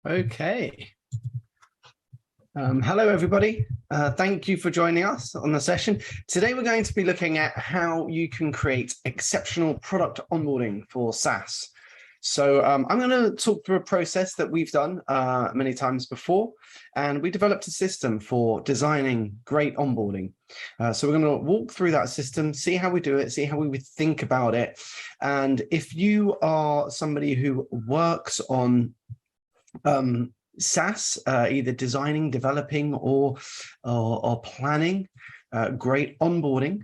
Okay. Hello, everybody. Thank you for joining us on the session. Today, we're going to be looking at how you can create exceptional product onboarding for SaaS. So I'm going to talk through a process that we've done many times before, and we developed a system for designing great onboarding. So we're going to walk through that system, see how we do it, see how we would think about it. And if you are somebody who works on SaaS, either designing, developing, or planning great onboarding,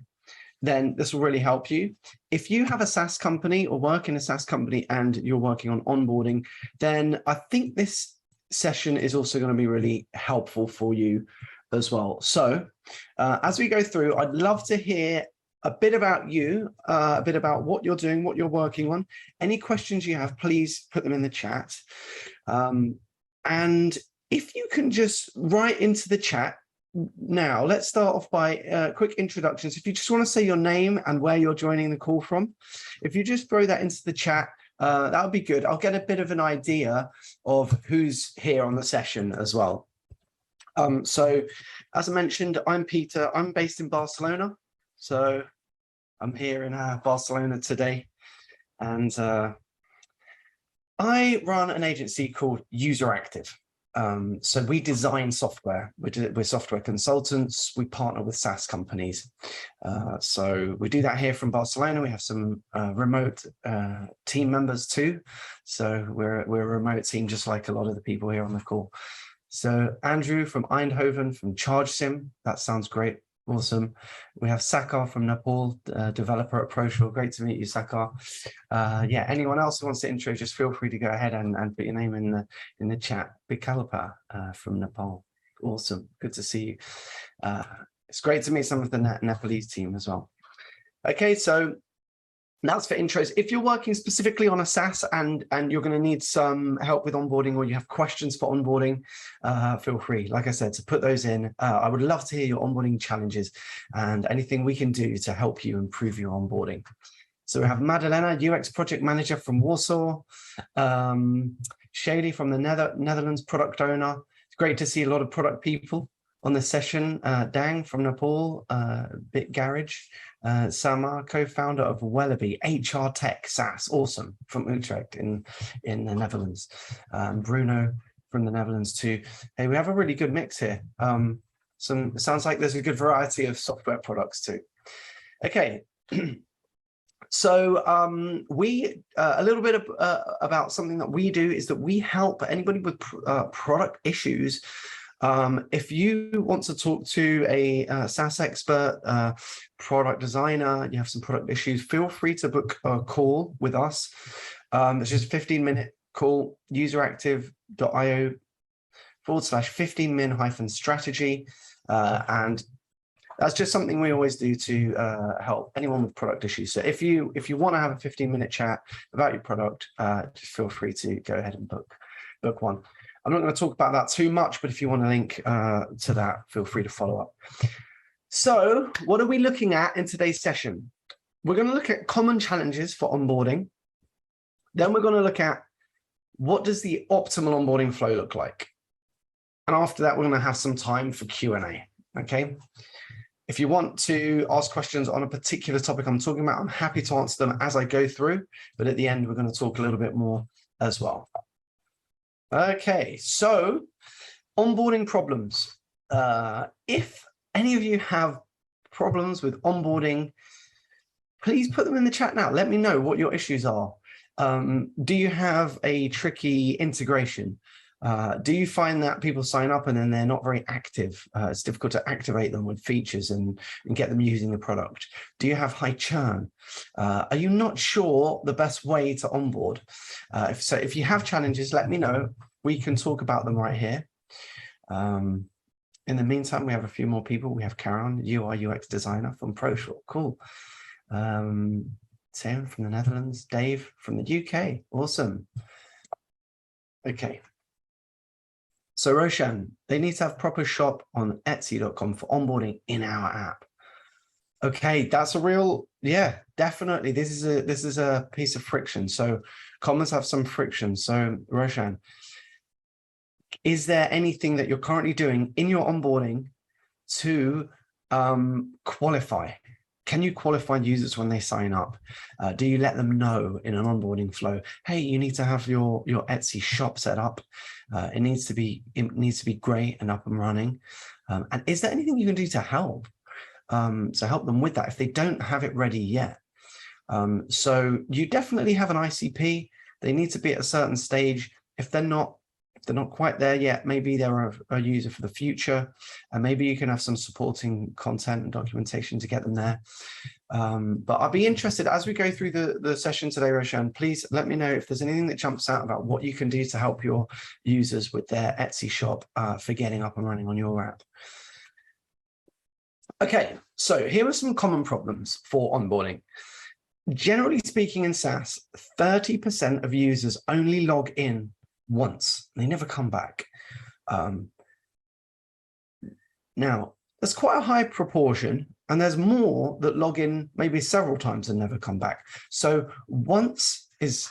then this will really help you. If you have a SaaS company or work in a SaaS company and you're working on onboarding, then I think this session is also going to be really helpful for you as well. So as we go through, I'd love to hear a bit about you, a bit about what you're doing, what you're working on. Any questions you have, please put them in the chat. And if you can just write into the chat now, let's start off by quick introductions. If you just want to say your name and where you're joining the call from, if you just throw that into the chat, that would be good. I'll get a bit of an idea of who's here on the session as well. So as I mentioned, I'm Peter. I'm based in Barcelona. So I'm here in Barcelona today. And I run an agency called UserActive. So we design software. We're software consultants. We partner with SaaS companies. So we do that here from Barcelona. We have some remote team members too. So we're a remote team, just like a lot of the people here on the call. So Andrew from Eindhoven, from ChargeSim. That sounds great. Awesome. We have Sakar from Nepal, developer at Proshore. Great to meet you, Sakar. Yeah, anyone else who wants to intro, just feel free to go ahead and put your name in the chat. Bikalpa from Nepal. Awesome. Good to see you. It's great to meet some of the Nepalese team as well. Okay, so that's for intros. If you're working specifically on a SaaS and you're going to need some help with onboarding, or you have questions for onboarding, feel free, like I said, to put those in. I would love to hear your onboarding challenges and anything we can do to help you improve your onboarding. So we have Madalena, UX project manager from Warsaw, Shaylee from the Netherlands, product owner. It's great to see a lot of product people on this session. Dang from Nepal, Bit Garage. Samar, co-founder of Wellaby, HR Tech SaaS, awesome, from Utrecht in the Netherlands. Bruno from the Netherlands too. Hey, we have a really good mix here. It sounds like there's a good variety of software products too. Okay, so a little bit about something that we do is that we help anybody with product issues. If you want to talk to a SaaS expert, product designer, you have some product issues, feel free to book a call with us. It's just a 15-minute call, useractive.io/15min-strategy. And that's just something we always do to help anyone with product issues. So if you want to have a 15-minute chat about your product, just feel free to go ahead and book one. I'm not going to talk about that too much, but if you want to link to that, feel free to follow up. So what are we looking at in today's session? We're going to look at common challenges for onboarding. Then we're going to look at what does the optimal onboarding flow look like? And after that, we're going to have some time for Q&A, okay? If you want to ask questions on a particular topic I'm talking about, I'm happy to answer them as I go through, but at the end, we're going to talk a little bit more as well. Okay, so onboarding problems. If any of you have problems with onboarding, please put them in the chat now. Let me know what your issues are. Do you have a tricky integration? Do you find that people sign up and then they're not very active? It's difficult to activate them with features and get them using the product. Do you have high churn? Are you not sure the best way to onboard? If you have challenges, let me know. We can talk about them right here. In the meantime, we have a few more people. We have Karen, UI UX designer from Proshore. Cool. Sam from the Netherlands, Dave from the UK. Awesome. Okay. So Roshan, they need to have proper shop on Etsy.com for onboarding in our app. Okay, that's a real, yeah, definitely. This is a piece of friction. So commerce have some friction. So Roshan, is there anything that you're currently doing in your onboarding to qualify? Can you qualify users when they sign up? Do you let them know in an onboarding flow, hey, you need to have your Etsy shop set up. It needs to be great and up and running. And is there anything you can do to help them with that if they don't have it ready yet? So you definitely have an ICP. They need to be at a certain stage. If they're not quite there yet, maybe they're a user for the future, and maybe you can have some supporting content and documentation to get them there. But I'll be interested as we go through the session today, Roshan. Please let me know if there's anything that jumps out about what you can do to help your users with their Etsy shop for getting up and running on your app. Okay, so here are some common problems for onboarding. Generally speaking, in SaaS, 30% of users only log in once. They never come back. Now, that's quite a high proportion, and there's more that log in maybe several times and never come back. So once is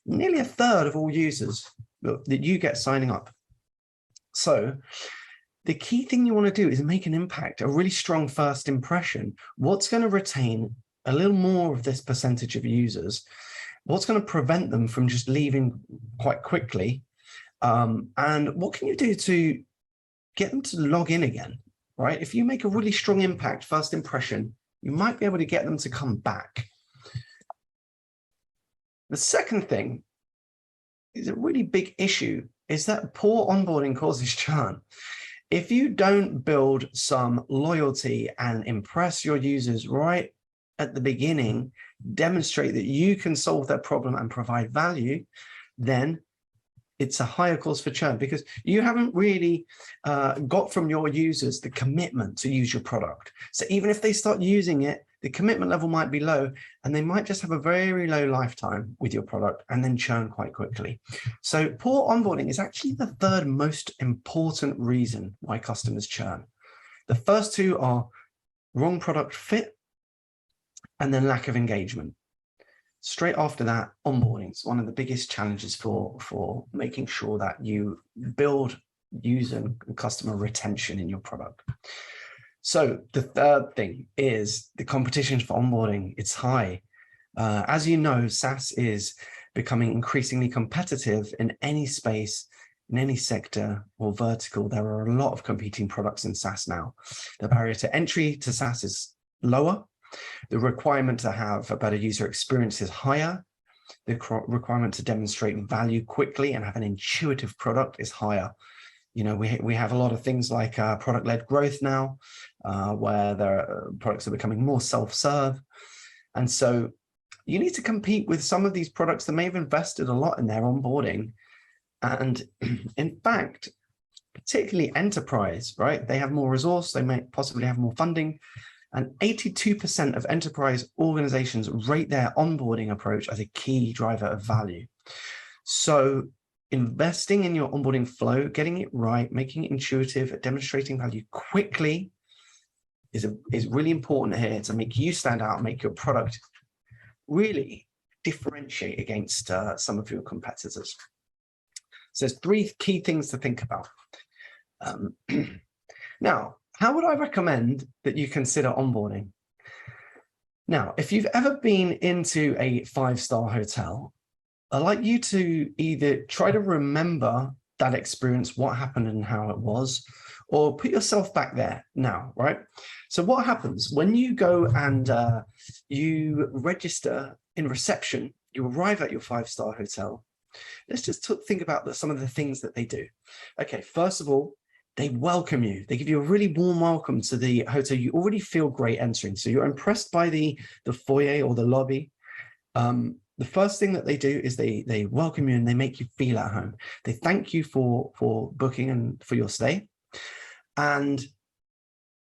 nearly a third of all users that you get signing up. So the key thing you want to do is make an impact, a really strong first impression. What's going to retain a little more of this percentage of users? What's going to prevent them from just leaving quite quickly? And what can you do to get them to log in again, right? If you make a really strong impact, first impression, you might be able to get them to come back. The second thing is a really big issue, is that poor onboarding causes churn. If you don't build some loyalty and impress your users right at the beginning, demonstrate that you can solve their problem and provide value, then it's a higher cause for churn, because you haven't really got from your users the commitment to use your product. So even if they start using it, the commitment level might be low, and they might just have a very low lifetime with your product and then churn quite quickly. So poor onboarding is actually the third most important reason why customers churn. The first two are wrong product fit and then lack of engagement. Straight after that, onboarding is one of the biggest challenges for making sure that you build user and customer retention in your product. So the third thing is the competition for onboarding. It's high. As you know, SaaS is becoming increasingly competitive in any space, in any sector or vertical. There are a lot of competing products in SaaS now. The barrier to entry to SaaS is lower. The requirement to have a better user experience is higher. The requirement to demonstrate value quickly and have an intuitive product is higher. You know, we have a lot of things like product-led growth now, where products are becoming more self-serve. And so you need to compete with some of these products that may have invested a lot in their onboarding. And in fact, particularly enterprise, right? They have more resource, they may possibly have more funding. And 82% of enterprise organizations rate their onboarding approach as a key driver of value. So investing in your onboarding flow, getting it right, making it intuitive, demonstrating value quickly is really important here to make you stand out, make your product really differentiate against some of your competitors. So there's three key things to think about. Now, how would I recommend that you consider onboarding? Now, if you've ever been into a 5-star hotel, I'd like you to either try to remember that experience, what happened and how it was, or put yourself back there now, right? So what happens when you go and you register in reception, you arrive at your 5-star hotel. Let's just think about some of the things that they do. Okay, first of all, they welcome you. They give you a really warm welcome to the hotel. You already feel great entering. So you're impressed by the foyer or the lobby. The first thing that they do is they welcome you and they make you feel at home. They thank you for booking and for your stay. And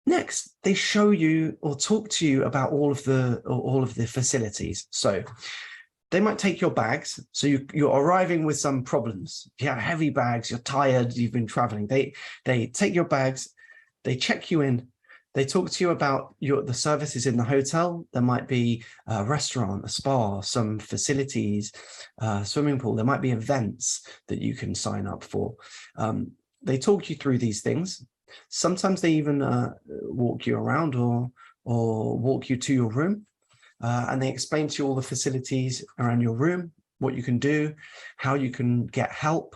next, they show you or talk to you about all of the facilities. So they might take your bags. So you're arriving with some problems. You have heavy bags, you're tired, you've been traveling. They take your bags, they check you in, They talk to you about the services in the hotel. There might be a restaurant, a spa, some facilities, swimming pool. There might be events that you can sign up for. They talk you through these things. Sometimes they even walk you around or walk you to your room, and they explain to you all the facilities around your room, what you can do, how you can get help,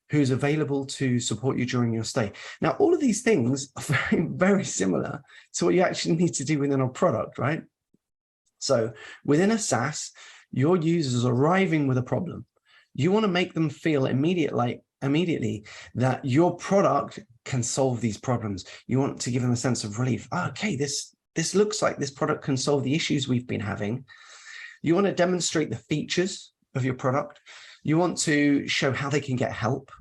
who's available to support you during your stay. Now, all of these things are very, very similar to what you actually need to do within a product, right? So within a SaaS, your users arriving with a problem, you want to make them feel immediately that your product can solve these problems. You want to give them a sense of relief. Oh, okay, this looks like this product can solve the issues we've been having. You want to demonstrate the features of your product. You want to show how they can get help.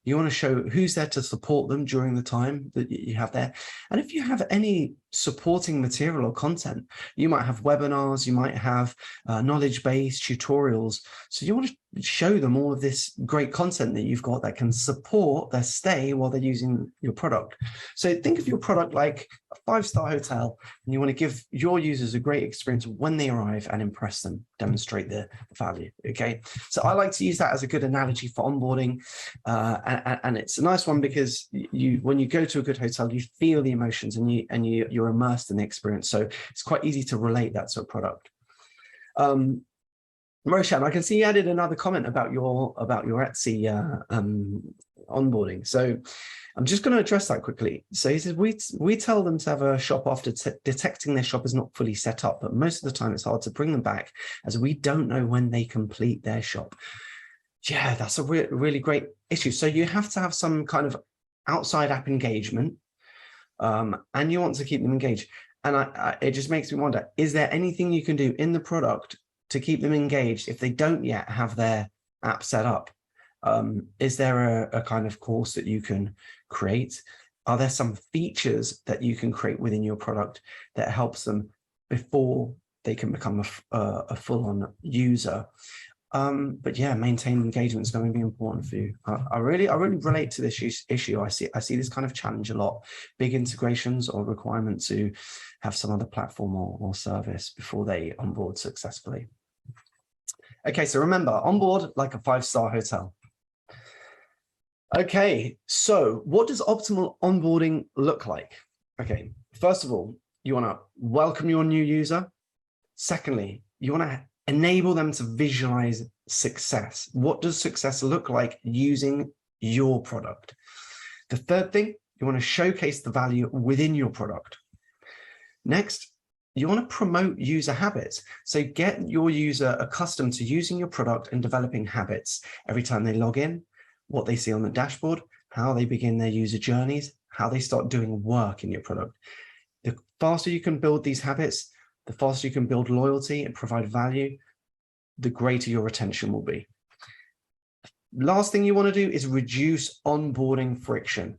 You want to show who's there to support them during the time that you have there. And if you have any supporting material or content, you might have webinars, you might have knowledge-based tutorials. So you want to show them all of this great content that you've got that can support their stay while they're using your product. So think of your product like a 5-star hotel, and you want to give your users a great experience when they arrive and impress them, demonstrate the value. Okay, so I like to use that as a good analogy for onboarding, and it's a nice one because when you go to a good hotel, you feel the emotions and you're immersed in the experience. So it's quite easy to relate that to a product. Roshan, I can see you added another comment about your Etsy onboarding. So I'm just going to address that quickly. So he says, we tell them to have a shop after detecting their shop is not fully set up, but most of the time it's hard to bring them back as we don't know when they complete their shop. Yeah, that's a really great issue. So you have to have some kind of outside app engagement, and you want to keep them engaged. And it just makes me wonder, is there anything you can do in the product to keep them engaged if they don't yet have their app set up? Is there a kind of course that you can create? Are there some features that you can create within your product that helps them before they can become a full-on user? But yeah, maintaining engagement is going to be important for you. I really relate to this issue. I see this kind of challenge a lot. Big integrations or requirement to have some other platform or service before they onboard successfully. Okay, so remember, onboard like a 5-star hotel. Okay, so what does optimal onboarding look like? Okay, first of all, you want to welcome your new user. Secondly, you want to enable them to visualize success. What does success look like using your product? The third thing, you want to showcase the value within your product. Next, you want to promote user habits. So get your user accustomed to using your product and developing habits every time they log in, what they see on the dashboard, how they begin their user journeys, how they start doing work in your product. The faster you can build these habits, the faster you can build loyalty and provide value, the greater your retention will be. Last thing you want to do is reduce onboarding friction.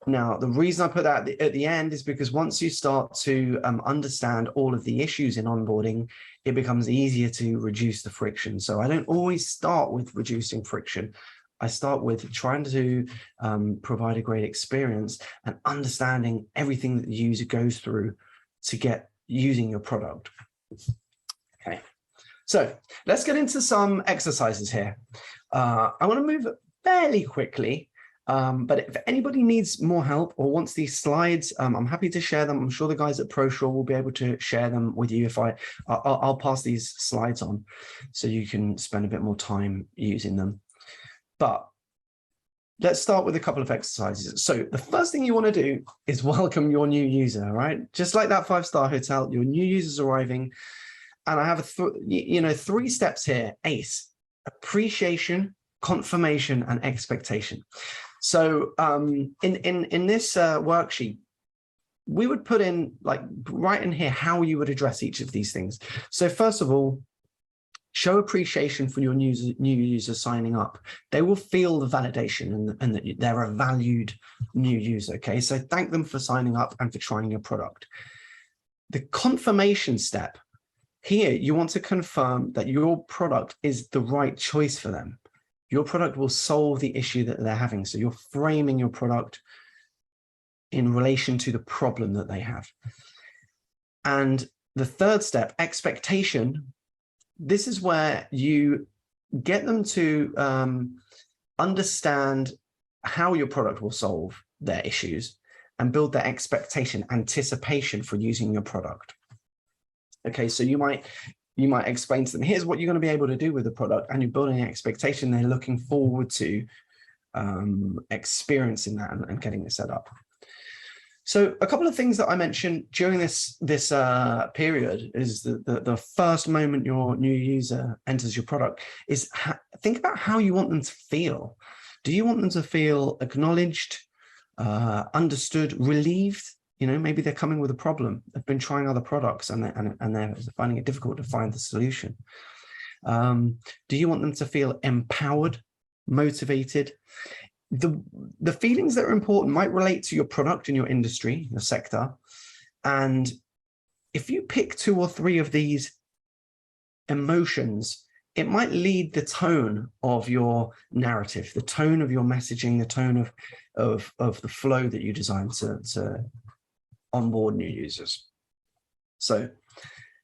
Now, the reason I put that at the end is because once you start to understand all of the issues in onboarding, it becomes easier to reduce the friction. So I don't always start with reducing friction. I start with trying to provide a great experience and understanding everything that the user goes through to get using your product. Okay, so let's get into some exercises here. I want to move fairly quickly, but if anybody needs more help or wants these slides, I'm happy to share them. I'm sure the guys at Proshore will be able to share them with you if I'll pass these slides on so you can spend a bit more time using them. But let's start with a couple of exercises. So the first thing you want to do is welcome your new user, right? Just like that 5-star hotel, your new user's arriving. And I have three steps here: ACE, appreciation, confirmation, and expectation. So in this worksheet, we would put in, like, right in here, how you would address each of these things. So first of all, show appreciation for your new user signing up. They will feel the validation and that they're a valued new user. Okay, so thank them for signing up and for trying your product. The confirmation step here, you want to confirm that your product is the right choice for them. Your product will solve the issue that they're having. So you're framing your product in relation to the problem that they have. And the third step, expectation, this is where you get them to understand how your product will solve their issues and build their expectation, anticipation for using your product. Okay, so you might explain to them, here's what you're going to be able to do with the product, and you're building an expectation. They're looking forward to experiencing that and getting it set up. So a couple of things that I mentioned during this period is the first moment your new user enters your product is think about how you want them to feel. Do you want them to feel acknowledged, understood, relieved? You know, maybe they're coming with a problem. They've been trying other products and they're finding it difficult to find the solution. Do you want them to feel empowered, motivated? The feelings that are important might relate to your product and your industry, your sector. And if you pick 2 or 3 of these emotions, it might lead the tone of your narrative, the tone of your messaging, the tone of the flow that you design to onboard new users. So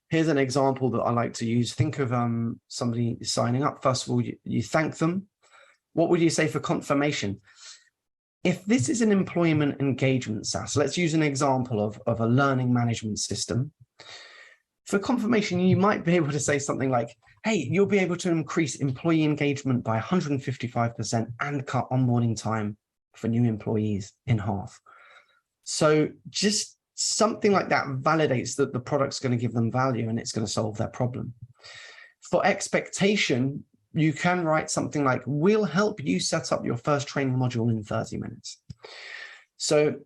here's an example that I like to use. Think of somebody signing up. First of all, you thank them. What would you say for confirmation? If this is an employment engagement SaaS, let's use an example of a learning management system. For confirmation, you might be able to say something like, hey, you'll be able to increase employee engagement by 155% and cut onboarding time for new employees in half. So just something like that validates that the product's going to give them value and it's going to solve their problem. For expectation, you can write something like, we'll help you set up your first training module in 30 minutes. So,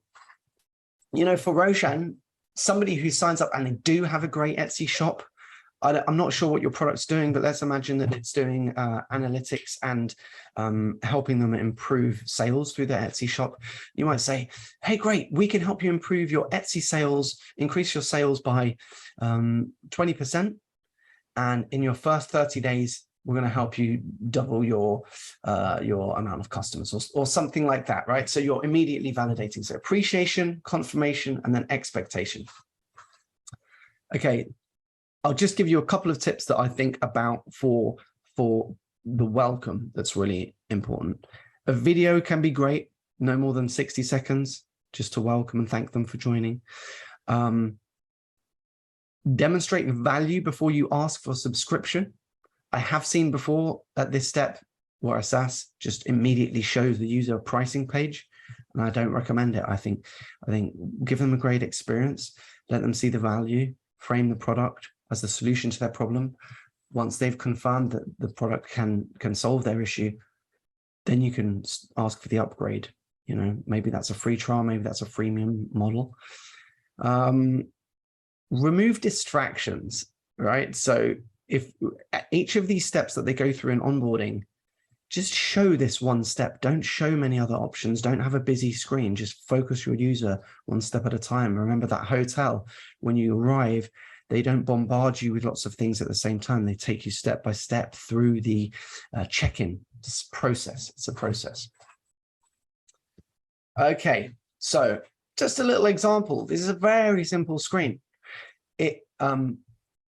you know, for Roshan, somebody who signs up and they do have a great Etsy shop, I'm not sure what your product's doing, but let's imagine that it's doing analytics and helping them improve sales through their Etsy shop. You might say, hey, great, we can help you improve your Etsy sales, increase your sales by 20%. And in your first 30 days, we're going to help you double your amount of customers or something like that, right? So you're immediately validating. So appreciation, confirmation, and then expectation. Okay. I'll just give you a couple of tips that I think about for the welcome that's really important. A video can be great, no more than 60 seconds, just to welcome and thank them for joining. Demonstrate value before you ask for subscription. I have seen before at this step where a SaaS just immediately shows the user a pricing page, and I don't recommend it. I think give them a great experience, let them see the value, frame the product as the solution to their problem. Once they've confirmed that the product can solve their issue, then you can ask for the upgrade. You know, maybe that's a free trial, maybe that's a freemium model. Remove distractions, right? So if each of these steps that they go through in onboarding, just show this one step. Don't show many other options. Don't have a busy screen. Just focus your user one step at a time. Remember that hotel, when you arrive, they don't bombard you with lots of things at the same time. They take you step by step through the check-in process. It's a process. Okay, so just a little example. This is a very simple screen.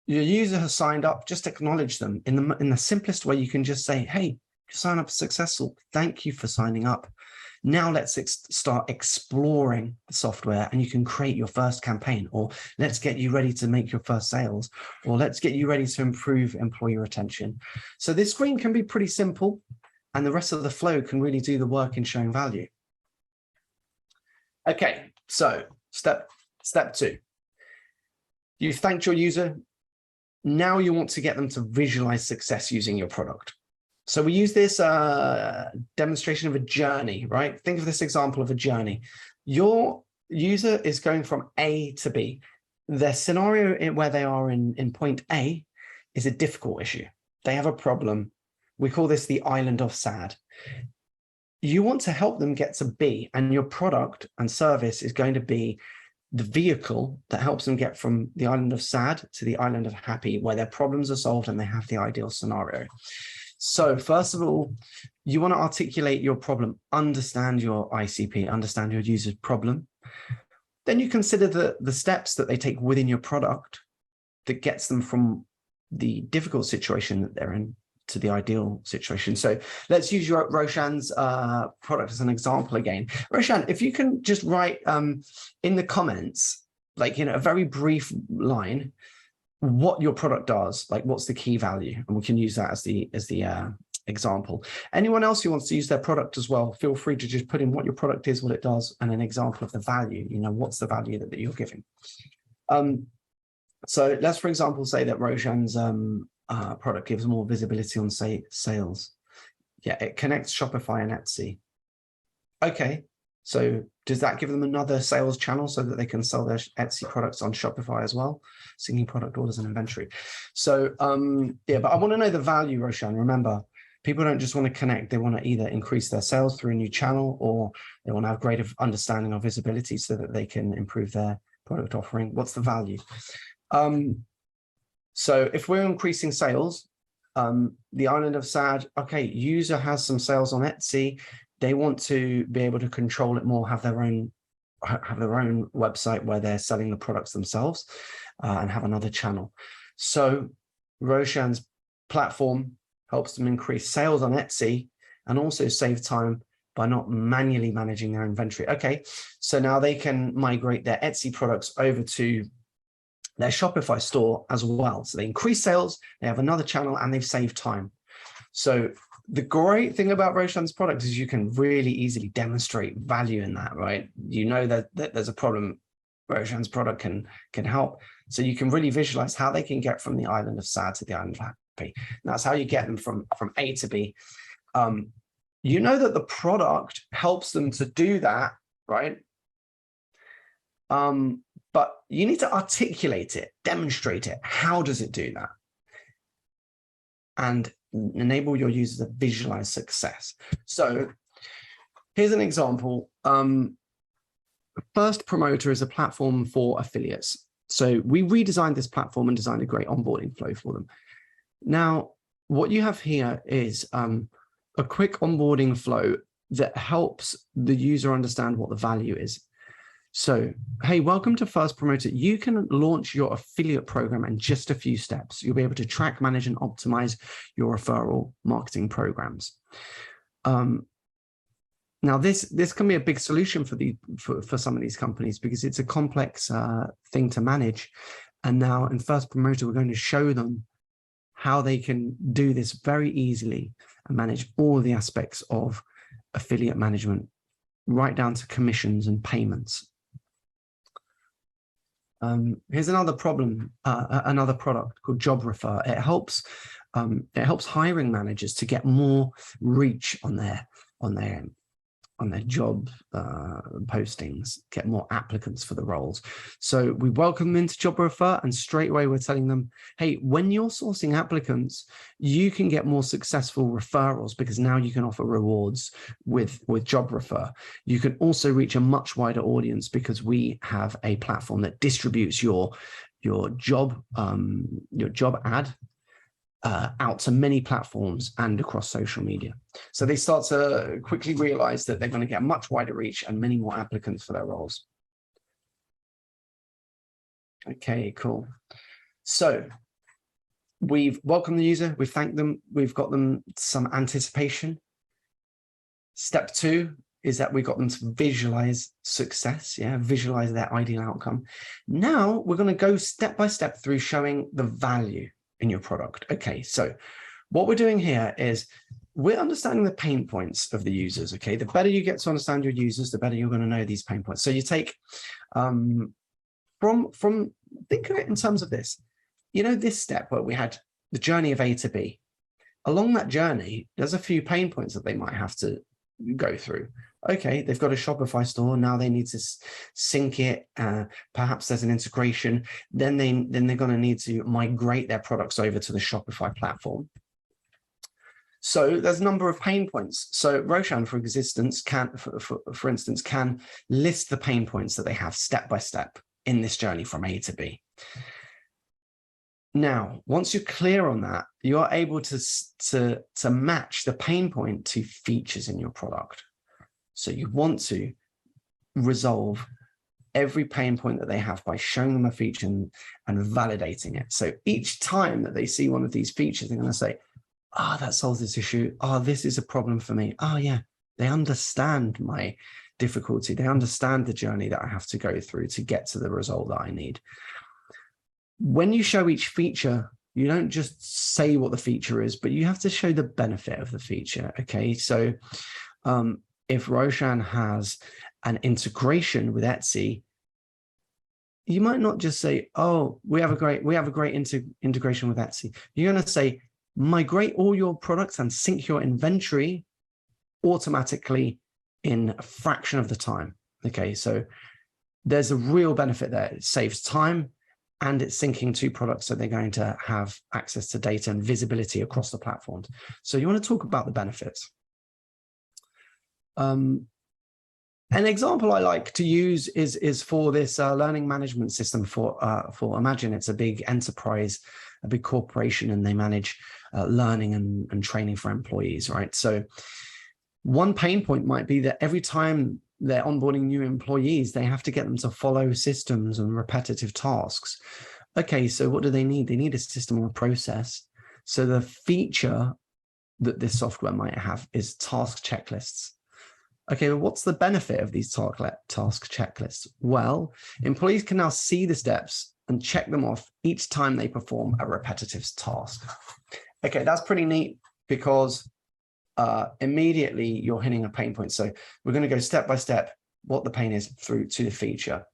Your user has signed up. Just acknowledge them in the simplest way. You can just say, "Hey, your sign up is successful. Thank you for signing up. Now let's start exploring the software, and you can create your first campaign, or let's get you ready to make your first sales, or let's get you ready to improve employee retention." So this screen can be pretty simple, and the rest of the flow can really do the work in showing value. Okay, so step 2. You've thanked your user. Now you want to get them to visualize success using your product. So we use this demonstration of a journey, right? Think of this example of a journey. Your user is going from A to B. The scenario where they are in point A is a difficult issue. They have a problem. We call this the island of sad. You want to help them get to B, and your product and service is going to be the vehicle that helps them get from the island of sad to the island of happy, where their problems are solved and they have the ideal scenario. So first of all, you want to articulate your problem, understand your ICP, understand your user's problem, Then you consider the steps that they take within your product that gets them from the difficult situation that they're in to the ideal situation. So let's use Roshan's product as an example again. Roshan, if you can just write in the comments, like, a very brief line, what your product does, like what's the key value, and we can use that as the example. Anyone else who wants to use their product as well, feel free to just put in what your product is, what it does, and an example of the value. What's the value that you're giving. So let's, for example, say that Roshan's product gives more visibility on, say, sales. Yeah, it connects Shopify and Etsy. Okay, so does that give them another sales channel so that they can sell their Etsy products on Shopify as well, syncing product orders and inventory? So yeah, but I want to know the value, Roshan. Remember, people don't just want to connect. They want to either increase their sales through a new channel, or they want to have greater understanding of visibility so that they can improve their product offering. What's the value? So if we're increasing sales, the island of SAD, okay, user has some sales on Etsy. They want to be able to control it more, have their own website where they're selling the products themselves, and have another channel. So Roshan's platform helps them increase sales on Etsy and also save time by not manually managing their inventory. Okay, so now they can migrate their Etsy products over to their Shopify store as well. So they increase sales, they have another channel, and they've saved time. So the great thing about Roshan's product is you can really easily demonstrate value in that, right? That there's a problem, Roshan's product can help. So you can really visualize how they can get from the island of SAD to the island of happy. And that's how you get them from A to B. That the product helps them to do that, right? But you need to articulate it, demonstrate it. How does it do that? And enable your users to visualize success. So here's an example. First Promoter is a platform for affiliates. So we redesigned this platform and designed a great onboarding flow for them. Now, what you have here is a quick onboarding flow that helps the user understand what the value is. So, hey, welcome to First Promoter. You can launch your affiliate program in just a few steps. You'll be able to track, manage, and optimize your referral marketing programs. Now, this can be a big solution for some of these companies because it's a complex thing to manage. And now in First Promoter, we're going to show them how they can do this very easily and manage all the aspects of affiliate management, right down to commissions and payments. Here's another problem, another product called Job Refer. It helps hiring managers to get more reach on their job postings, get more applicants for the roles. So we welcome them into Job Refer, and straight away we're telling them, hey, when you're sourcing applicants, you can get more successful referrals because now you can offer rewards with Job Refer. You can also reach a much wider audience because we have a platform that distributes your job ad out to many platforms and across social media. So they start to quickly realize that they're going to get much wider reach and many more applicants for their roles. Okay, cool. So we've welcomed the user, we've thanked them, we've got them some anticipation. Step 2 is that we got them to visualize success, visualize their ideal outcome. Now we're going to go step by step through showing the value in your product. Okay, so what we're doing here is we're understanding the pain points of the users. Okay, the better you get to understand your users, the better you're going to know these pain points. So you take from think of it in terms of this, this step where we had the journey of A to B. Along that journey, there's a few pain points that they might have to go through. Okay, they've got a Shopify store. Now they need to sync it. Perhaps there's an integration. Then they're going to need to migrate their products over to the Shopify platform. So there's a number of pain points. So Roshan, for instance, can list the pain points that they have step by step in this journey from A to B. Now, once you're clear on that, you are able to match the pain point to features in your product. So you want to resolve every pain point that they have by showing them a feature and validating it. So each time that they see one of these features, they're going to say, ah, that solves this issue. Oh, this is a problem for me. Oh, yeah, they understand my difficulty. They understand the journey that I have to go through to get to the result that I need. When you show each feature, you don't just say what the feature is, but you have to show the benefit of the feature. Okay, so if Roshan has an integration with Etsy, you might not just say, "Oh, we have a great integration with Etsy." You're going to say, "Migrate all your products and sync your inventory automatically in a fraction of the time." Okay, so there's a real benefit there. It saves time, and it's syncing two products, so they're going to have access to data and visibility across the platforms. So you want to talk about the benefits. An example I like to use is for this learning management system for imagine it's a big enterprise, a big corporation, and they manage learning and training for employees, right? So one pain point might be that every time they're onboarding new employees, they have to get them to follow systems and repetitive tasks. Okay, so what do they need? They need a system or a process. So the feature that this software might have is task checklists. Okay, well, what's the benefit of these task checklists? Well, employees can now see the steps and check them off each time they perform a repetitive task. Okay, that's pretty neat because immediately you're hitting a pain point. So we're going to go step by step what the pain is through to the feature.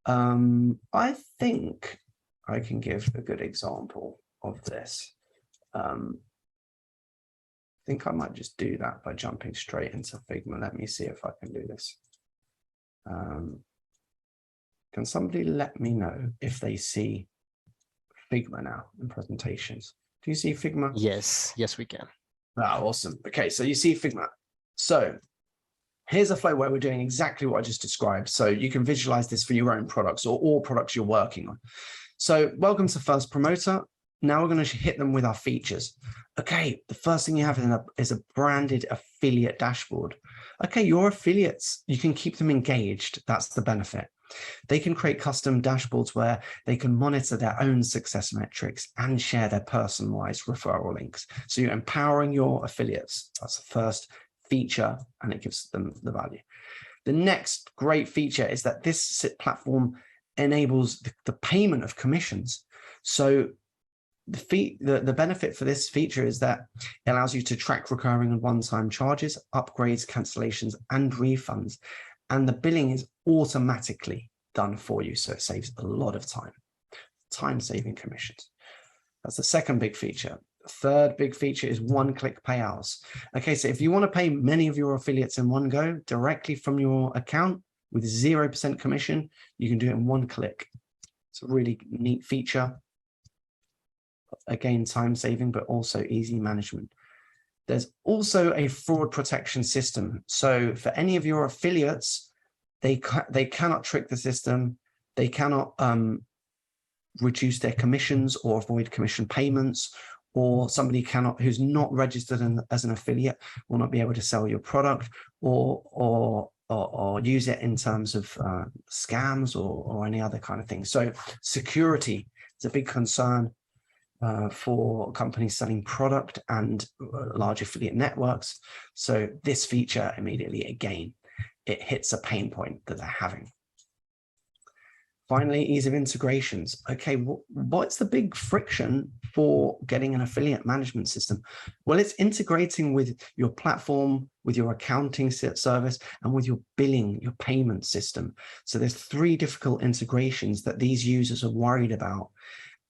I think I can give a good example of this. I think I might just do that by jumping straight into Figma. Let me see if I can do this. Can somebody let me know if they see Figma now in presentations? Do you see Figma? Yes, we can. Ah, awesome. Okay, so you see Figma. So here's a flow where we're doing exactly what I just described. So you can visualize this for your own products or all products you're working on. So welcome to First Promoter. Now we're going to hit them with our features. Okay, the first thing you have is a branded affiliate dashboard. Okay, your affiliates, you can keep them engaged. That's the benefit. They can create custom dashboards where they can monitor their own success metrics and share their personalized referral links. So you're empowering your affiliates. That's the first feature, and it gives them the value. The next great feature is that this platform enables the payment of commissions. So the benefit for this feature is that it allows you to track recurring and one-time charges, upgrades, cancellations, and refunds. And the billing is automatically done for you. So it saves a lot of time-saving commissions. That's the second big feature. The third big feature is one-click payouts. Okay, so if you want to pay many of your affiliates in one go directly from your account with 0% commission, you can do it in one click. It's a really neat feature. Again, time saving, but also easy management. There's also a fraud protection system. So for any of your affiliates, they cannot trick the system. They cannot reduce their commissions or avoid commission payments, or somebody who's not registered as an affiliate will not be able to sell your product or use it in terms of scams or any other kind of thing. So security is a big concern for companies selling product and large affiliate networks. So this feature immediately, again, it hits a pain point that they're having. Finally, ease of integrations. Okay, what's the big friction for getting an affiliate management system? Well, it's integrating with your platform, with your accounting service, and with your billing, your payment system. So there's 3 difficult integrations that these users are worried about.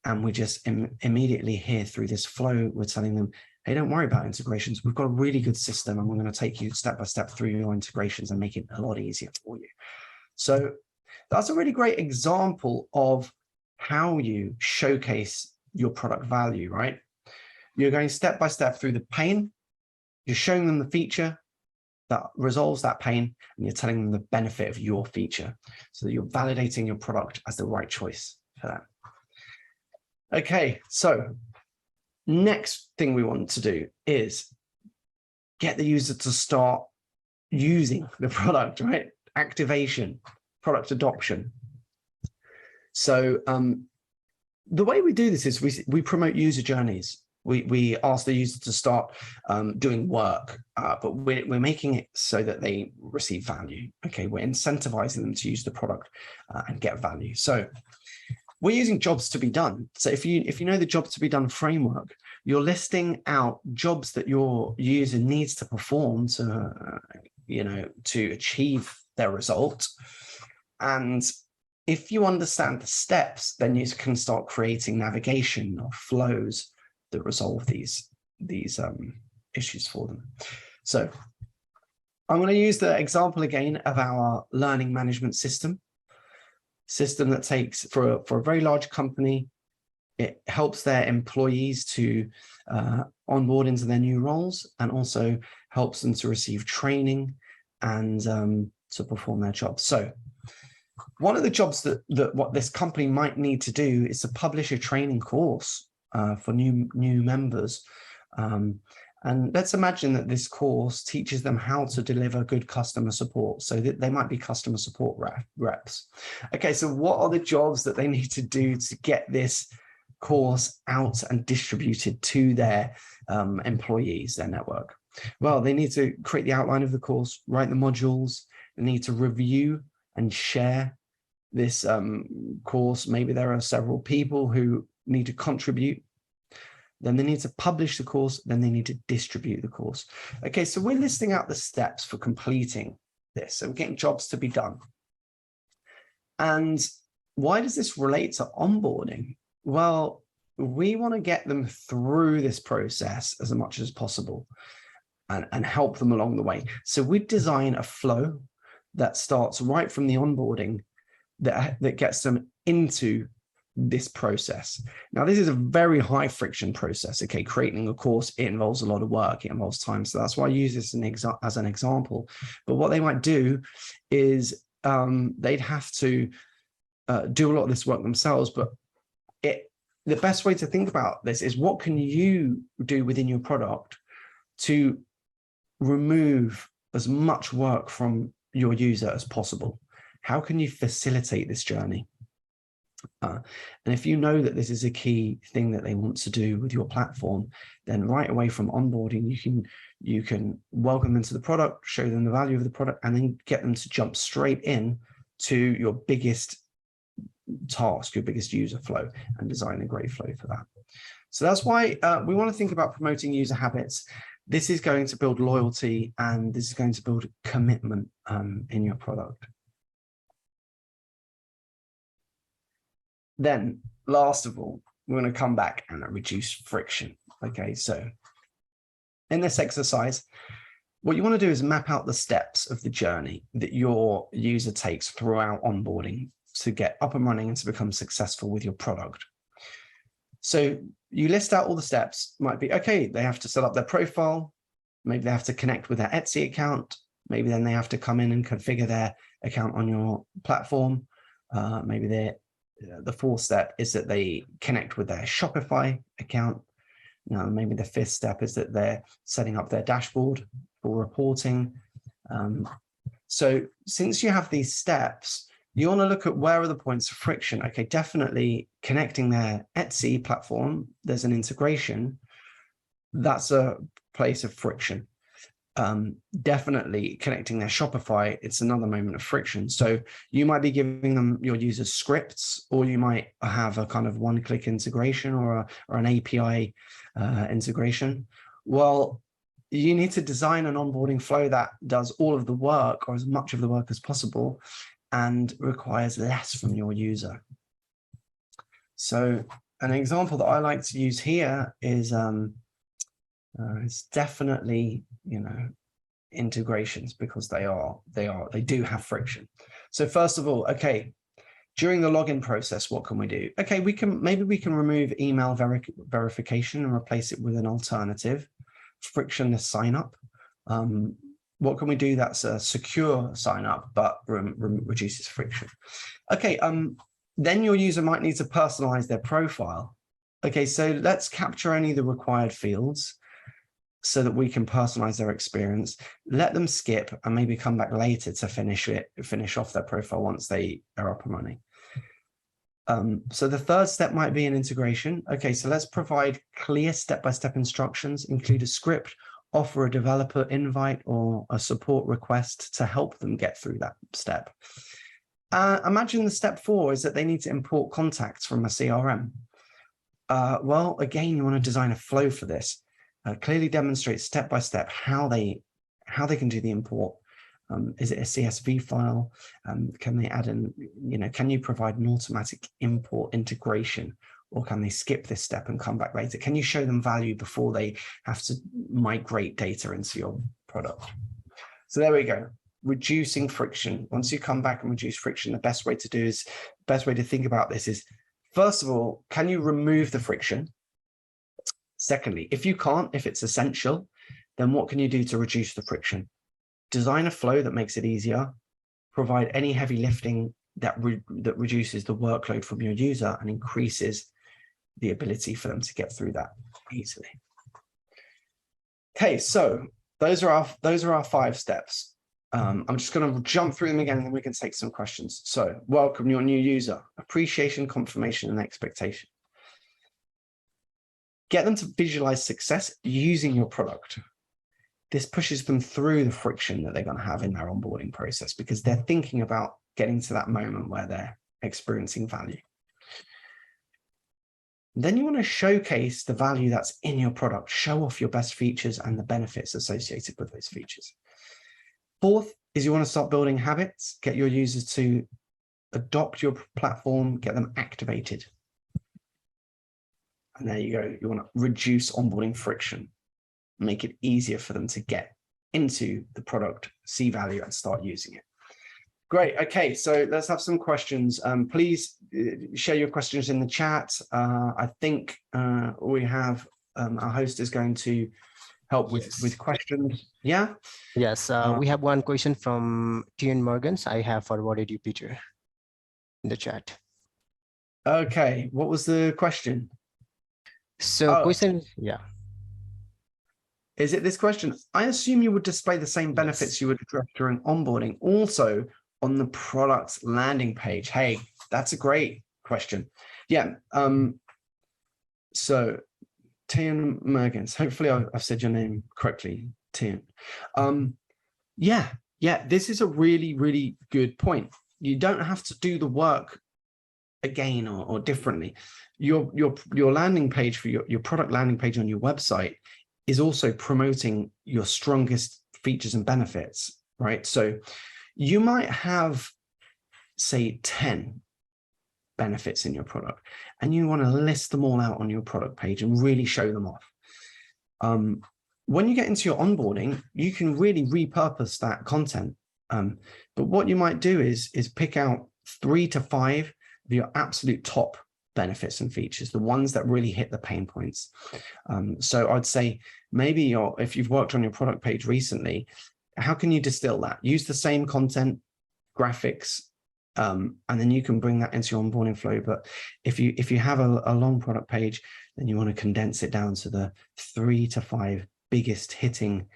And we just immediately here through this flow, we're telling them, hey, don't worry about integrations. We've got a really good system, and we're going to take you step by step through your integrations and make it a lot easier for you. So that's a really great example of how you showcase your product value, right? You're going step by step through the pain. You're showing them the feature that resolves that pain, and you're telling them the benefit of your feature so that you're validating your product as the right choice for them. Okay, so next thing we want to do is get the user to start using the product, right? Activation. product adoption. So the way we do this is we promote user journeys. We ask the user to start doing work, but we're making it so that they receive value. Okay, we're incentivizing them to use the product and get value. So we're using jobs to be done. So if you know the job to be done framework, you're listing out jobs that your user needs to perform to to achieve their result. And if you understand the steps, then you can start creating navigation or flows that resolve these issues for them. So I'm going to use the example again of our learning management system that takes for a very large company. It helps their employees to onboard into their new roles, and also helps them to receive training and to perform their jobs. So one of the jobs that what this company might need to do is to publish a training course for new members. And let's imagine that this course teaches them how to deliver good customer support, so that they might be customer support reps. Okay, so what are the jobs that they need to do to get this course out and distributed to their employees, their network? Well, they need to create the outline of the course, write the modules, they need to review and share this course. Maybe there are several people who need to contribute. Then they need to publish the course, then they need to distribute the course. Okay, so we're listing out the steps for completing this. So we're getting jobs to be done. And why does this relate to onboarding? Well, we want to get them through this process as much as possible and help them along the way. So we design a flow that starts right from the onboarding that gets them into this process. Now, this is a very high friction process. Okay, creating a course, it involves a lot of work, it involves time. So that's why I use this as an example. But what they might do is they'd have to do a lot of this work themselves. But the best way to think about this is, what can you do within your product to remove as much work from your user as possible? How can you facilitate this journey? And if you know that this is a key thing that they want to do with your platform, then right away from onboarding, you can welcome them to the product, show them the value of the product, and then get them to jump straight in to your biggest task, your biggest user flow, and design a great flow for that. So that's why we want to think about promoting user habits. This is going to build loyalty, and this is going to build commitment in your product. Then, last of all, we're going to come back and reduce friction. Okay, so in this exercise, what you want to do is map out the steps of the journey that your user takes throughout onboarding to get up and running and to become successful with your product. So you list out all the steps. Might be, okay, they have to set up their profile. Maybe they have to connect with their Etsy account. Maybe then they have to come in and configure their account on your platform. Maybe the fourth step is that they connect with their Shopify account. Maybe the fifth step is that they're setting up their dashboard for reporting. So since you have these steps, you want to look at where are the points of friction. Okay, definitely connecting their Etsy platform, there's an integration. That's a place of friction. Definitely connecting their Shopify, it's another moment of friction. So you might be giving them your users scripts, or you might have a kind of one-click integration or an API integration. Well, you need to design an onboarding flow that does all of the work, or as much of the work as possible, and requires less from your user. So an example that I like to use here is it's definitely, integrations, because they do have friction. So first of all, okay, during the login process, what can we do? Okay, maybe we can remove email verification and replace it with an alternative, frictionless sign up. What can we do that's a secure sign up but reduces friction? Okay, then your user might need to personalize their profile. Okay, so let's capture only the required fields. so that we can personalize their experience, let them skip and maybe come back later to finish off their profile once they are up and running. So the third step might be an integration. Okay, so let's provide clear step-by-step instructions, include a script, offer a developer invite or a support request to help them get through that step. Imagine the step 4 is that they need to import contacts from a CRM. Well, again, you want to design a flow for this. Clearly demonstrate step-by-step how they can do the import. Is it a CSV file? Can they add in, can you provide an automatic import integration, or can they skip this step and come back later? Can you show them value before they have to migrate data into your product? So there we go. Reducing friction. Once you come back and reduce friction, the best way to think about this is, first of all, can you remove the friction? Secondly, if you can't, if it's essential, then what can you do to reduce the friction? Design a flow that makes it easier, provide any heavy lifting that reduces the workload from your user and increases the ability for them to get through that easily. Okay, so those are our 5 steps. I'm just going to jump through them again and then we can take some questions. So welcome your new user, appreciation, confirmation, and expectation. Get them to visualize success using your product. This pushes them through the friction that they're going to have in their onboarding process because they're thinking about getting to that moment where they're experiencing value. Then you want to showcase the value that's in your product, show off your best features and the benefits associated with those features. 4th is you want to start building habits, get your users to adopt your platform, get them activated. And there you go. You want to reduce onboarding friction, make it easier for them to get into the product, see value, and start using it. Great. Okay, so let's have some questions. Please share your questions in the chat. I think we have our host is going to help with questions. Yeah? Yes, we have one question from Tian Morgans. I have forwarded you, Peter, in the chat. Okay, what was the question? So question, yeah. Is it this question? I assume you would display the same benefits you would address during onboarding also on the product landing page. Hey, that's a great question. Yeah. So Tian Mergens, hopefully I've said your name correctly, Tian. Yeah, this is a really, really good point. You don't have to do the work again or differently. Your landing page for your product landing page on your website is also promoting your strongest features and benefits, right? So you might have, say, 10 benefits in your product, and you want to list them all out on your product page and really show them off. When you get into your onboarding, you can really repurpose that content. But what you might do is pick out 3 to 5 of your absolute top benefits and features, the ones that really hit the pain points. So I'd say maybe if you've worked on your product page recently, how can you distill that? Use the same content, graphics, and then you can bring that into your onboarding flow. But if you have a long product page, then you want to condense it down to the 3 to 5 biggest hitting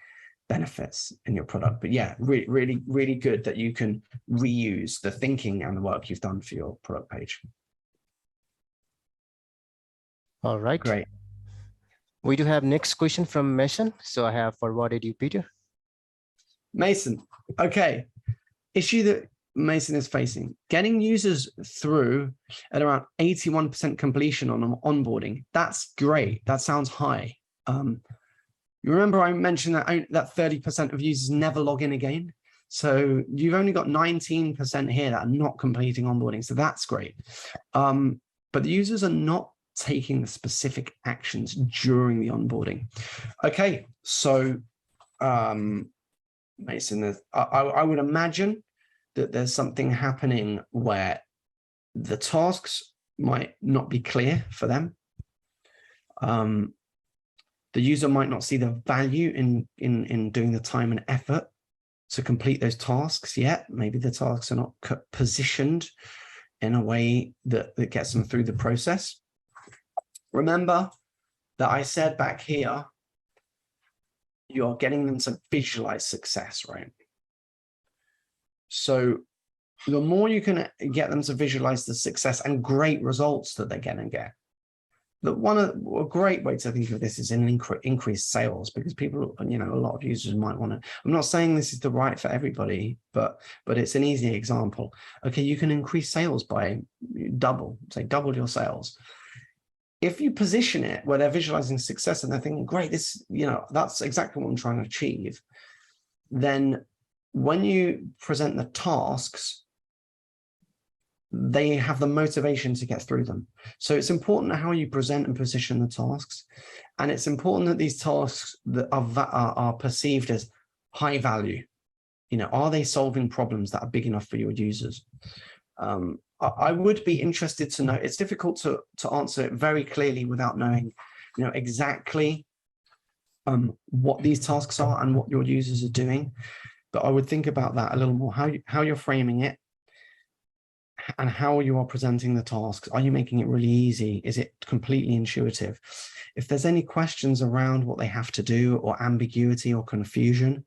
benefits in your product. But yeah, really, really good that you can reuse the thinking and the work you've done for your product page. All right. Great. We do have next question from Mason. So I have forwarded you, Peter. Mason, okay. Issue that Mason is facing: getting users through at around 81% completion on onboarding. That's great. That sounds high. You remember I mentioned that 30% of users never log in again. So you've only got 19% here that are not completing onboarding. So that's great. But the users are not taking the specific actions during the onboarding. Okay, so Mason, I would imagine that there's something happening where the tasks might not be clear for them. The user might not see the value in doing the time and effort to complete those tasks yet. Maybe the tasks are not positioned in a way that gets them through the process. Remember that I said back here you're getting them to visualize success, right? So the more you can get them to visualize the success and great results that they're going to get, a great way to think of this is an increased sales, because people, a lot of users might want to, I'm not saying this is the right for everybody, but it's an easy example. Okay, you can increase sales by double your sales. If you position it where they're visualizing success and they're thinking, great, this, that's exactly what I'm trying to achieve, then when you present the tasks, they have the motivation to get through them. So it's important how you present and position the tasks. And it's important that these tasks that are perceived as high value. Are they solving problems that are big enough for your users? I would be interested to know. It's difficult to answer it very clearly without knowing, exactly what these tasks are and what your users are doing. But I would think about that a little more, how you're framing it and how you are presenting the tasks. Are you making it really easy? Is it completely intuitive? If there's any questions around what they have to do, or ambiguity or confusion,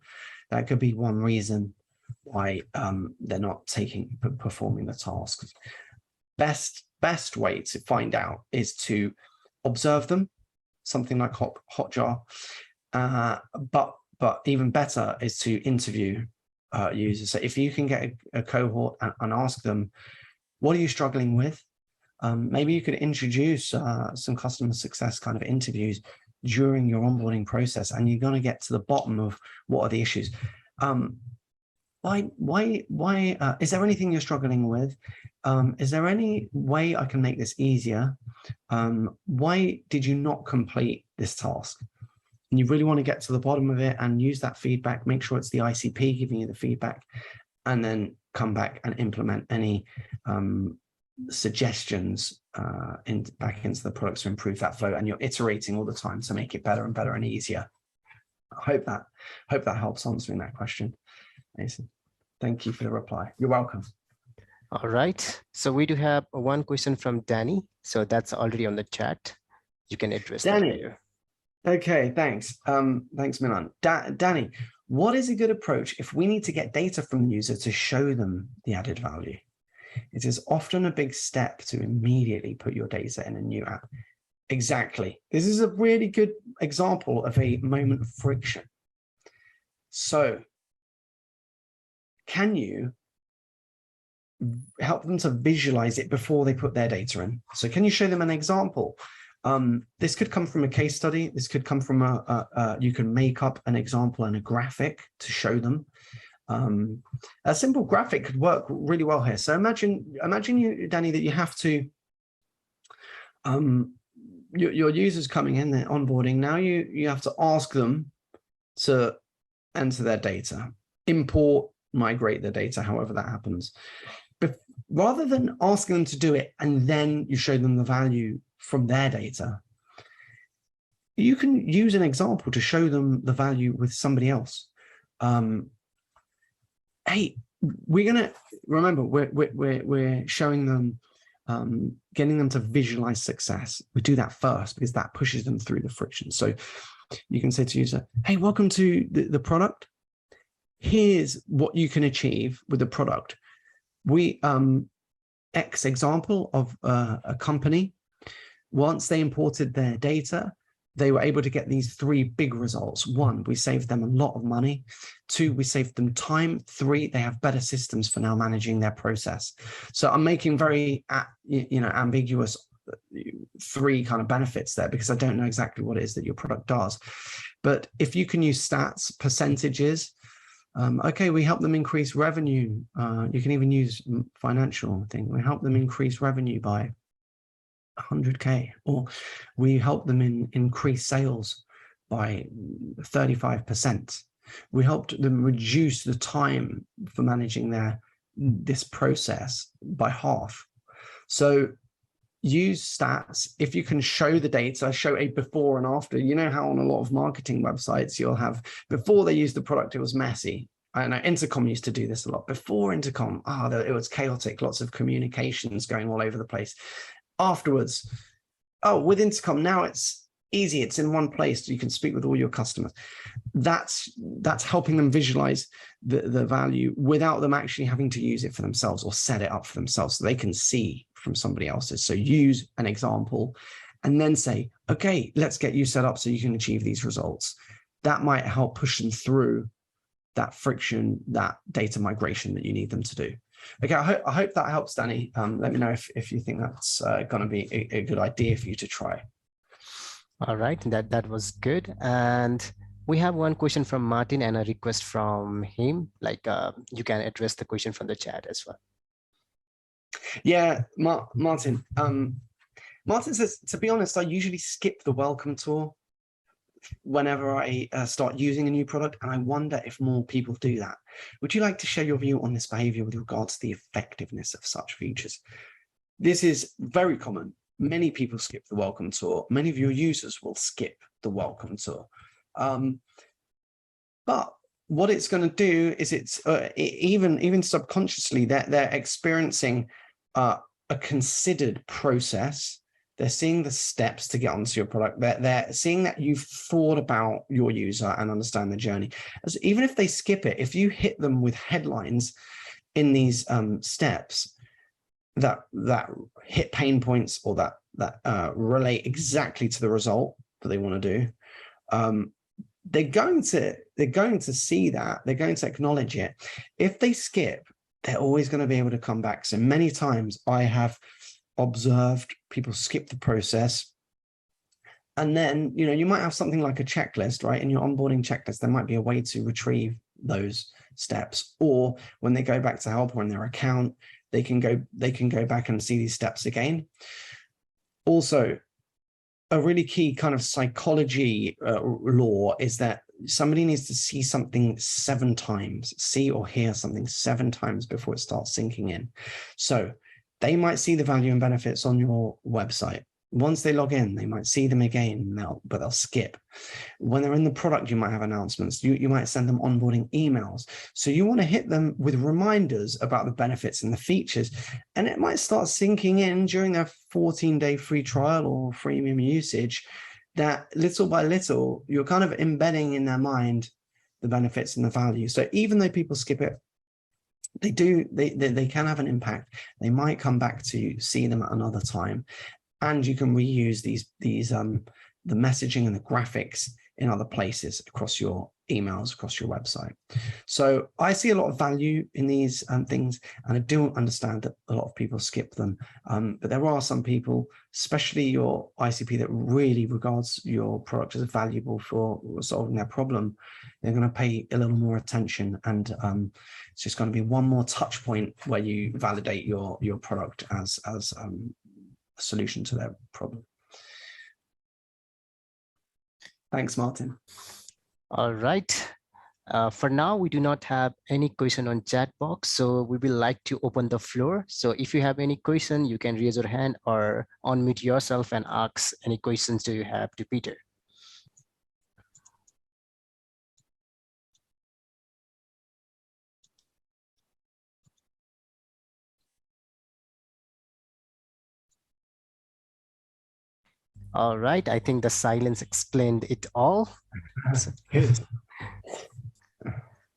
that could be one reason why they're not performing the tasks. Best way to find out is to observe them, something like Hotjar. But even better is to interview users. So if you can get a cohort and ask them, what are you struggling with? Maybe you could introduce some customer success kind of interviews during your onboarding process, and you're going to get to the bottom of what are the issues. Why is there anything you're struggling with? Is there any way I can make this easier? Why did you not complete this task? And you really want to get to the bottom of it and use that feedback, make sure it's the ICP giving you the feedback, and then come back and implement any suggestions back into the products to improve that flow. And you're iterating all the time to make it better and better and easier. I hope that helps answering that question. Mason, thank you for the reply. You're welcome. All right. So we do have one question from Danny. So that's already on the chat. You can address that later. Okay, thanks. Thanks, Milan. Danny, what is a good approach if we need to get data from the user to show them the added value? It is often a big step to immediately put your data in a new app. Exactly. This is a really good example of a moment of friction. So can you help them to visualize it before they put their data in? So can you show them an example? This could come from a case study. This could come from you can make up an example and a graphic to show them. A simple graphic could work really well here. So imagine you, Danny, that you have to, your users coming in, they're onboarding. Now you have to ask them to enter their data, import, migrate their data, however that happens. But rather than asking them to do it and then you show them the value from their data, you can use an example to show them the value with somebody else. Hey, we're gonna remember we're showing them, getting them to visualize success. We do that first because that pushes them through the friction. So you can say to user, hey, welcome to the product. Here's what you can achieve with the product. We X example of a company. Once they imported their data, they were able to get these 3 big results. 1, we saved them a lot of money. 2, we saved them time. 3, they have better systems for now managing their process. So I'm making very, ambiguous 3 kind of benefits there because I don't know exactly what it is that your product does. But if you can use stats, percentages, okay, we help them increase revenue. You can even use financial thing. We help them increase revenue by 100K, or we help them increase sales by 35%. We helped them reduce the time for managing this process by half. So use stats. If you can show the data, show a before and after. You know how on a lot of marketing websites you'll have before they used the product, it was messy. I know Intercom used to do this a lot. Before Intercom, it was chaotic, lots of communications going all over the place. Afterwards, with Intercom, now it's easy. It's in one place. You can speak with all your customers. That's helping them visualize the value without them actually having to use it for themselves or set it up for themselves, so they can see from somebody else's. So use an example and then say, okay, let's get you set up so you can achieve these results. That might help push them through that friction, that data migration that you need them to do. Okay, I hope that helps, Danny. Let me know if you think that's going to be a good idea for you to try. All right, that was good. And we have one question from Martin and a request from him. Like you can address the question from the chat as well. Yeah, Martin. Martin says, to be honest, I usually skip the welcome tour whenever I start using a new product, and I wonder if more people do that. Would you like to share your view on this behavior with regards to the effectiveness of such features? This is very common. Many people skip the welcome tour. Many of your users will skip the welcome tour. But what it's going to do is it's even subconsciously they're experiencing a considered process. They're seeing the steps to get onto your product. They're seeing that you've thought about your user and understand the journey. As even if they skip it, if you hit them with headlines in these steps that hit pain points or that relate exactly to the result that they want to do, they're going to see that. They're going to acknowledge it. If they skip, they're always going to be able to come back. So many times I have observed people skip the process, and then you might have something like a checklist, right? In your onboarding checklist, there might be a way to retrieve those steps, or when they go back to help or in their account, they can go back and see these steps again. Also, a really key kind of psychology law is that somebody needs to see something 7 times, see or hear something 7 times before it starts sinking in. So they might see the value and benefits on your website. Once they log in, they might see them again, but they'll skip. When they're in the product, you might have announcements. You might send them onboarding emails. So you want to hit them with reminders about the benefits and the features. And it might start sinking in during their 14-day free trial or freemium usage, that little by little, you're kind of embedding in their mind the benefits and the value. So even though people skip it, they can have an impact. They might come back to see them at another time, and you can reuse the messaging and the graphics in other places across your emails, across your website. So I see a lot of value in these things, and I do understand that a lot of people skip them. But there are some people, especially your ICP, that really regards your product as valuable for solving their problem. They're going to pay a little more attention, and it's just going to be one more touch point where you validate your product as a solution to their problem. Thanks, Martin. All right. For now, we do not have any question on chat box, so we will like to open the floor. So if you have any question, you can raise your hand or unmute yourself and ask any questions do you have to Peter. All right, I think the silence explained it all.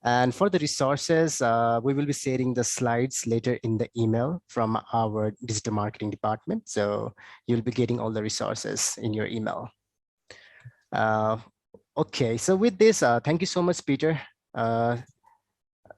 And for the resources, we will be sharing the slides later in the email from our digital marketing department. So you'll be getting all the resources in your email. Okay, so with this, thank you so much, Peter,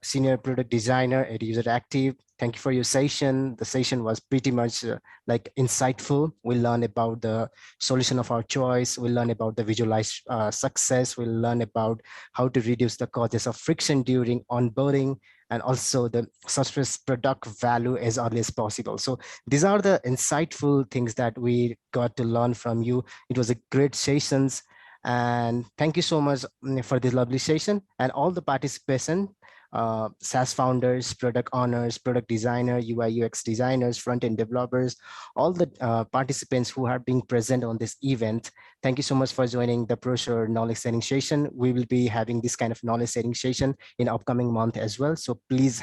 Senior Product Designer at UserActive. Thank you for your session. The session was pretty much like insightful. We learned about the solution of our choice. We learned about the visualized success. We learned about how to reduce the causes of friction during onboarding, and also the surface product value as early as possible. So these are the insightful things that we got to learn from you. It was a great sessions. And thank you so much for this lovely session, and all the participants, SaaS founders, product owners, product designer, UI UX designers, front-end developers, all the participants who are being present on this event. Thank you so much for joining the Proshore knowledge sharing session. We will be having this kind of knowledge sharing session in upcoming month as well. So please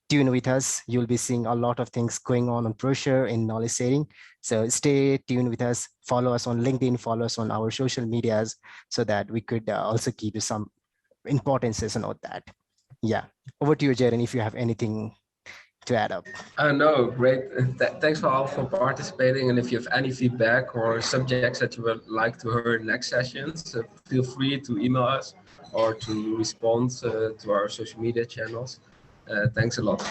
tune with us. You'll be seeing a lot of things going on Proshore in knowledge sharing. So stay tuned with us. Follow us on LinkedIn, follow us on our social medias so that we could also give you some importances and all that. Yeah. Over to you, Jeroen, if you have anything to add up. No, great. Thanks for all for participating. And if you have any feedback or subjects that you would like to hear in next sessions, feel free to email us or to respond to our social media channels. Thanks a lot.